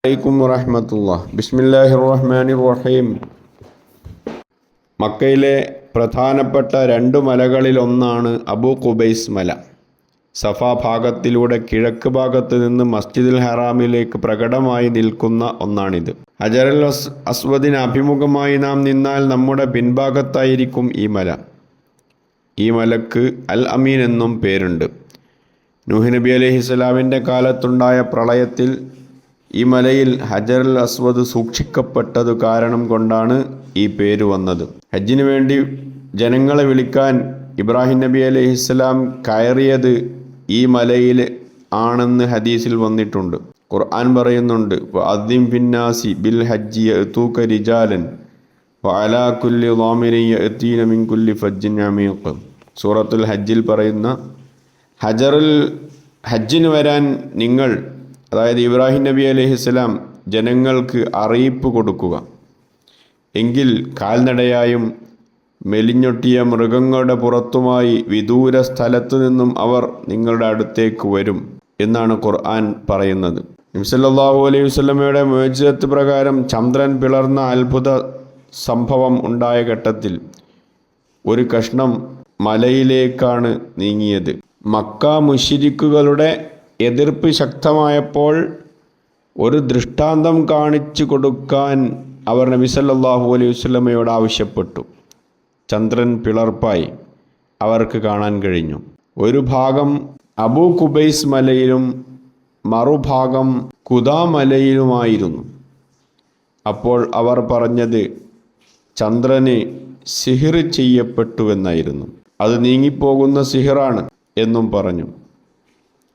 അലൈക്കും വറഹ്മത്തുള്ളാഹി. ബിസ്മില്ലാഹിർ റഹ്മാനിർ റഹീം. മക്കയിലെ പ്രധാനപ്പെട്ട രണ്ട് മലകളിലൊന്നാണ് അബൂ ഖുബൈസ് മല. സഫാ ഭാഗത്തിലൂടെ കിഴക്ക് ഭാഗത്ത് നിന്ന് മസ്ജിദുൽ ഹറാമിലേക്ക് പ്രകടമായി നിൽക്കുന്ന ഒന്നാണിത്. ഹജറുൽ അസ്വദിന് അഭിമുഖമായി നാം നിന്നാൽ നമ്മുടെ പിൻഭാഗത്തായിരിക്കും ഈ മല. ഈ മലക്ക് അൽ അമീൻ എന്നും പേരുണ്ട്. നൂഹ് നബി അലൈഹിസ്സലാമിൻ്റെ കാലത്തുണ്ടായ പ്രളയത്തിൽ ഈ മലയിൽ ഹജറുൽ അസ്വദ് സൂക്ഷിക്കപ്പെട്ടതു കാരണം കൊണ്ടാണ് ഈ പേര് വന്നത്. ഹജ്ജിന് വേണ്ടി ജനങ്ങളെ വിളിക്കാൻ ഇബ്രാഹിം നബി അലൈഹിസ്സലാം കയറിയത് ഈ മലയിൽ ആണെന്ന് ഹദീസിൽ വന്നിട്ടുണ്ട്. ഖുർആൻ പറയുന്നുണ്ട്, വഅദ്ദിം ഫിന്നാസി ബിൽ ഹജ്ജി യഅതൂക റിജാലൻ വഅലാ കുല്ലി ളാമിരിൻ യഅതീന മിൻ കുല്ലി ഫജ്ജിൻ അമീഖ്. സൂറത്തുൽ ഹജ്ജിൽ പറയുന്ന ഹജ്ജിന് വരാൻ നിങ്ങൾ, അതായത് ഇബ്രാഹിം നബി അലൈഹിസ്സലാം ജനങ്ങൾക്ക് അറിയിപ്പ് കൊടുക്കുക. എങ്കിൽ കാൽനടയായും മെലിഞ്ഞൊട്ടിയ മൃഗങ്ങളുടെ പുറത്തുമായി വിദൂര സ്ഥലത്തു നിന്നും അവർ നിങ്ങളുടെ അടുത്തേക്ക് വരും എന്നാണ് ഖുർആൻ പറയുന്നത്. നബി സല്ലല്ലാഹു അലൈഹി വസല്ലമയുടെ മുഅ്ജിസത്ത് പ്രകാരം ചന്ദ്രൻ പിളർന്ന അത്ഭുത സംഭവം ഉണ്ടായ ഘട്ടത്തിൽ ഒരു കഷ്ണം മലയിലേക്കാണ് നീങ്ങിയത്. മക്ക മുശ്രിക്കുകളുടെ എതിർപ്പ് ശക്തമായപ്പോൾ ഒരു ദൃഷ്ടാന്തം കാണിച്ചു കൊടുക്കാൻ അവർ നബി സല്ലല്ലാഹു അലൈഹി വസല്ലമയോട് ആവശ്യപ്പെട്ടു. ചന്ദ്രൻ പിളർപ്പായി അവർക്ക് കാണാൻ കഴിഞ്ഞു. ഒരു ഭാഗം അബൂ ഖുബൈസ് മലയിലും മറുഭാഗം ഖുദാ മലയിലുമായിരുന്നു. അപ്പോൾ അവർ പറഞ്ഞത് ചന്ദ്രന് സിഹിർ ചെയ്യപ്പെട്ടുവെന്നായിരുന്നു. അത് നീങ്ങിപ്പോകുന്ന സിഹിറാണ് എന്നും പറഞ്ഞു.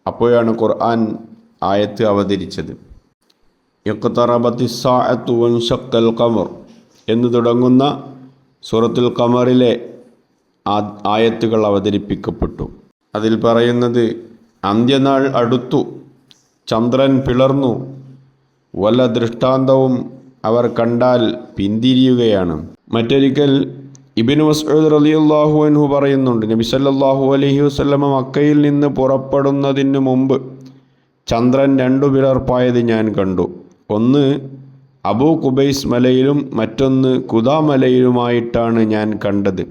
അപ്പോഴാണ് ഖുർആൻ ആയത്ത് അവതരിച്ചത്. ഇഖ്തറബത്തിസ്സാഅത്തു വൻശഖൽ ഖമർ എന്ന് തുടങ്ങുന്ന സൂറത്തുൽ ഖമറിലെ ആയത്തുകൾ അവതരിപ്പിക്കപ്പെട്ടു. അതിൽ പറയുന്നത്, അന്ത്യനാൾ അടുത്തു, ചന്ദ്രൻ പിളർന്നു, വല്ല ദൃഷ്ടാന്തവും അവർ കണ്ടാൽ പിന്തിരിയുകയാണ്. മറ്റൊരിക്കൽ ഇബ്നു മസ്ഊദ് റളിയല്ലാഹു അൻഹു പറയുന്നുണ്ട്, നബി സല്ലല്ലാഹു അലൈഹി വസല്ലമ മക്കയിൽ നിന്ന് പുറപ്പെടുന്നതിന് മുമ്പ് ചന്ദ്രൻ രണ്ടു പിളർപ്പായത് ഞാൻ കണ്ടു. ഒന്ന് അബൂ ഖുബൈസ് മലയിലും മറ്റൊന്ന് ഖുദാ മലയിലുമായിട്ടാണ് ഞാൻ കണ്ടത്.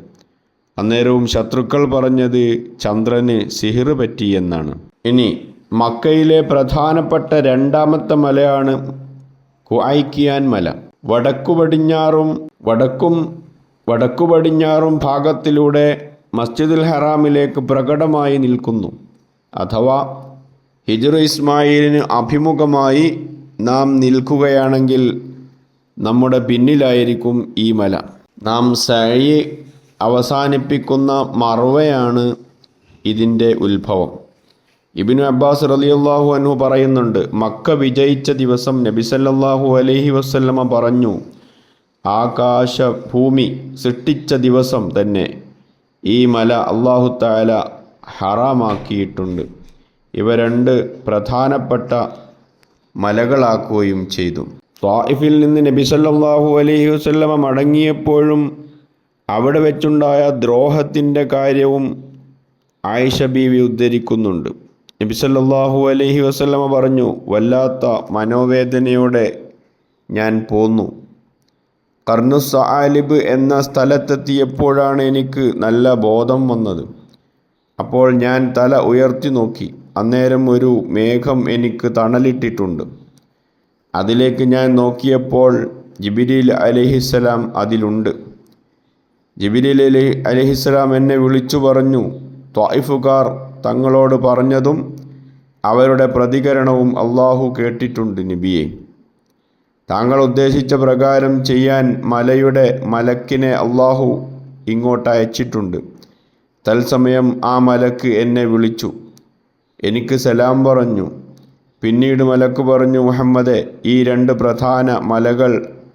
അന്നേരവും ശത്രുക്കൾ പറഞ്ഞത് ചന്ദ്രന് സിഹിർ പറ്റിയെന്നാണ്. ഇനി മക്കയിലെ പ്രധാനപ്പെട്ട രണ്ടാമത്തെ മലയാണ് ഖുഐഖിയാൻ മല. വടക്കു പടിഞ്ഞാറും ഭാഗത്തിലൂടെ മസ്ജിദുൽ ഹറാമിലേക്ക് പ്രകടമായി നിൽക്കുന്നു. അഥവാ ഹിജ്ർ ഇസ്മായിലിന് അഭിമുഖമായി നാം നിൽക്കുകയാണെങ്കിൽ നമ്മുടെ പിന്നിലായിരിക്കും ഈ മല. നാം സഅയ് അവസാനിപ്പിക്കുന്ന മർവയാണ് ഇതിൻ്റെ ഉത്ഭവം. ഇബ്നു അബ്ബാസ് റളിയല്ലാഹു അൻഹു പറയുന്നുണ്ട്, മക്ക വിജയിച്ച ദിവസം നബി സല്ലല്ലാഹു അലൈഹി വസല്ലമ പറഞ്ഞു, ആകാശഭൂമി സൃഷ്ടിച്ച ദിവസം തന്നെ ഈ മല അല്ലാഹു തആല ഹറാമാക്കിയിട്ടുണ്ട്. ഇവ രണ്ട് പ്രധാനപ്പെട്ട മലകളാക്കുകയും ചെയ്തു. ത്വാഇഫിൽ നിന്ന് നബി സല്ലല്ലാഹു അലൈഹി വസല്ലമ മടങ്ങിയപ്പോഴും അവിടെ വെച്ചുണ്ടായ ദ്രോഹത്തിൻ്റെ കാര്യവും ആയിഷ ബീവി ഉദ്ധരിക്കുന്നുണ്ട്. നബി സല്ലല്ലാഹു അലൈഹി വസല്ലമ പറഞ്ഞു, വല്ലാത്ത മനോവേദനയോടെ ഞാൻ പോന്നു. ഖർനുസ്സആലിബ് എന്ന സ്ഥലത്തെത്തിയപ്പോഴാണ് എനിക്ക് നല്ല ബോധം വന്നത്. അപ്പോൾ ഞാൻ തല ഉയർത്തി നോക്കി. അന്നേരം ഒരു മേഘം എനിക്ക് തണലിട്ടിട്ടുണ്ട്. അതിലേക്ക് ഞാൻ നോക്കിയപ്പോൾ ജിബ്രീൽ അലൈഹിസ്സലാം അതിലുണ്ട്. ജിബ്രീൽ അലൈഹിസ്സലാം എന്നെ വിളിച്ചു പറഞ്ഞു, ത്വായിഫുകാർ തങ്ങളോട് പറഞ്ഞതും അവരുടെ പ്രതികരണവും അള്ളാഹു കേട്ടിട്ടുണ്ട് നബിയെ. താങ്കൾ ഉദ്ദേശിച്ച പ്രകാരം ചെയ്യാൻ മലയുടെ മലക്കിനെ അള്ളാഹു ഇങ്ങോട്ട് അയച്ചിട്ടുണ്ട്. തത്സമയം ആ മലക്ക് എന്നെ വിളിച്ചു, എനിക്ക് സലാം പറഞ്ഞു. പിന്നീട് മലക്ക് പറഞ്ഞു, മുഹമ്മദെ, ഈ രണ്ട് പ്രധാന മലകൾ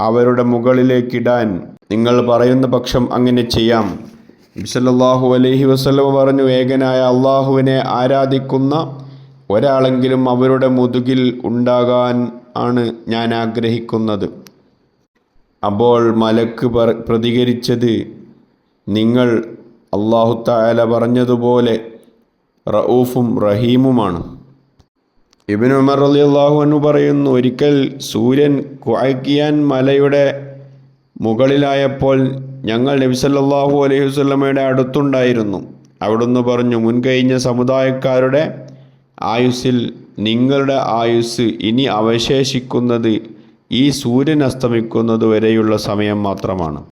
അവരുടെ മുകളിലേക്കിടാൻ നിങ്ങൾ പറയുന്ന പക്ഷം അങ്ങനെ ചെയ്യാം. നബി സല്ലല്ലാഹു അലൈഹി വസല്ലം പറഞ്ഞു, ഏകനായ അള്ളാഹുവിനെ ആരാധിക്കുന്ന ഒരാളെങ്കിലും അവരുടെ മുതുകിൽ ഉണ്ടാകാൻ ആണ് ഞാൻ ആഗ്രഹിക്കുന്നത്. അപ്പോൾ മലക്ക് പ്രതികരിച്ചത്, നിങ്ങൾ അല്ലാഹു തആല പറഞ്ഞതുപോലെ റഊഫും റഹീമുമാണ്. ഇബ്നു ഉമർ റളിയല്ലാഹു അൻഹു പറയുന്നു, ഒരിക്കൽ സൂര്യൻ കുഅയ്ക്കിയാൻ മലയുടെ മുകളിലായപ്പോൾ ഞങ്ങൾ നബി സല്ലല്ലാഹു അലൈഹി വസല്ലമയുടെ അടുത്തുണ്ടായിരുന്നു. അവിടുന്ന് പറഞ്ഞു, മുൻകഴിഞ്ഞ സമുദായക്കാരുടെ ആയുസ്സിൽ നിങ്ങളുടെ ആയുസ് ഇനി അവശേഷിക്കുന്നത് ഈ സൂര്യൻ അസ്തമിക്കുന്നത് വരെയുള്ള സമയം മാത്രമാണ്.